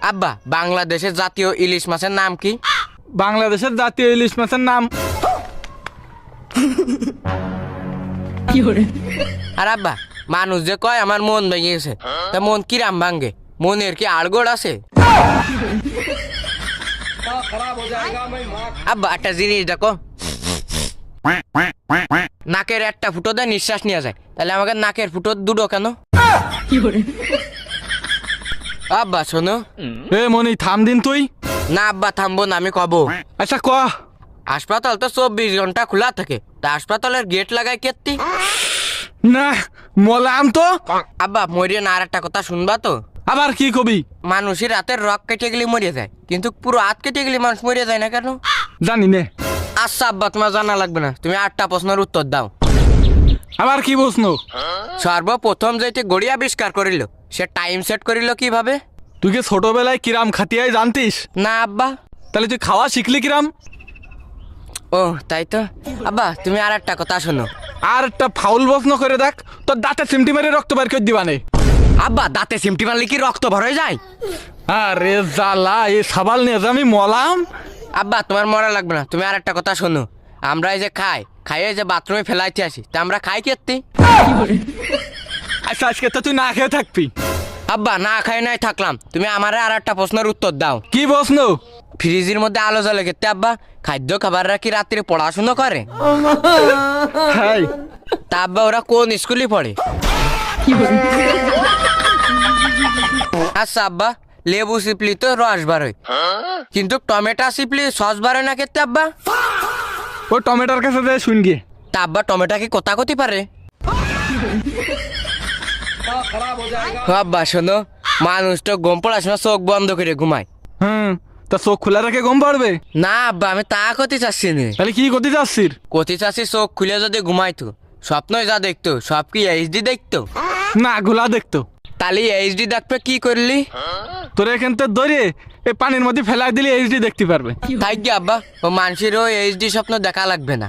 আব্বা বাংলাদেশের জাতীয় ইলিশ মাছের নাম কি? বাংলাদেশের জাতীয় ইলিশ মাছের নাম আর আব্বা মানুষ যে কয় আমার মন ভেঙে গেছে, তা মন কিরাম ভাঙ্গে? মনের কি আড়গোড় আছে? আব্বা একটা জিনিস দেখো, নাকের একটা ফুটো দেয় নিঃশ্বাস নেওয়া যায়, তাহলে আমাকে নাকের ফুটো দুটো কেন? আব্বা শোনো। এ মনি থাম দিন তুই। না আব্বা থামবো না, আমি কব। আচ্ছা ক। হাসপাতাল তো 24 ঘন্টা খোলা থাকে, তা হাসপাতালের গেট লাগাই কেত্তি? না মলাম তো। আব্বা মরিয়ে না, আর একটা কথা শুনবা তো? আবার কি কবি? মানুষের রাতের রক কেটে গেলে মরিয়ে যায়, কিন্তু পুরো হাত কেটে গেলে মানুষ মরিয়ে যায় না কেন? জানি নে। আচ্ছা আব্বা তোমার জানা লাগবে না, তুমি 8টা প্রশ্নের উত্তর দাও। আবার কি প্রশ্ন? সর্বপ্রথম যেটি গড়ি আবিষ্কার করিল সে টাইম সেট করিল কিভাবে? তুই কি ছোটবেলায় কিরাম খাতিয়াই জানতিস? না আব্বা। তাহলে তুই খাওয়া শিখলি কিরাম? ও তাই তো। আব্বা তুমি আর একটা কথা শোনো। আর একটা ফাউল প্রশ্ন করে দেখ, তোর দাঁতে চিমটি মেরে রক্ত বের করে দিবানে। আব্বা দাঁতে সিমটি মারলে কি রক্ত ভরে যায়? আরে জ্বালা, এই সাবাল নিয়ে যে আমি মলাম। আব্বা তোমার মরা লাগবে না, তুমি আর একটা কথা শোনো। আমরা এই যে খাইয়ে যে বাথরুমে ফেলাইতে আসি, তা আমরা খাই কেত্তি? আচ্ছা আজকে তো তুই না খেয়ে থাকবি। আব্বা না খাই নাই থাকলাম, তুমি আমারে আর একটা প্রশ্নের উত্তর দাও। কি প্রশ্ন? ফ্রিজের মধ্যে আলো জ্বলে কেত্তি আব্বা? খাদ্য খাবাররা কি রাত্রে পড়াশোনা করে? হাই তা আব্বা ওরা কোন স্কুলে পড়ে? আচ্ছা আব্বা লেবু চিপলি তো রস বারোয়, কিন্তু টমেটো চিপলি সস বারোয় না কেত্তি আব্বা? ও টমেটোর কাছে যে শুন গিয়ে। তা আব্বা টমেটো কি কথা কতি পারে? আব্বা শোনো, মানুষ তো ঘুম পড়ার সময় চোখ বন্ধ করে ঘুমায়। তা চোখ খোলা রেখে গম পারবে? না আব্বা আমি তা কতি চাচ্ছি না। তাহলে কি করতে যাচ্ছিস? কতি চাচ্ছি চোখ খুলে যদি ঘুমাইতো স্বপ্নই যা দেখতো সব কি এইচডি দেখতো? না গোলা দেখতো। তাহলে এইচডি দেখবে কি করলি? তোর এখান থেকে ধরে এই পানির মধ্যে ফেলাই দিলে এইচডি দেখতে পারবে। তাই কি আব্বা ও মানুষেরও এইচডি স্বপ্ন দেখা লাগবে না?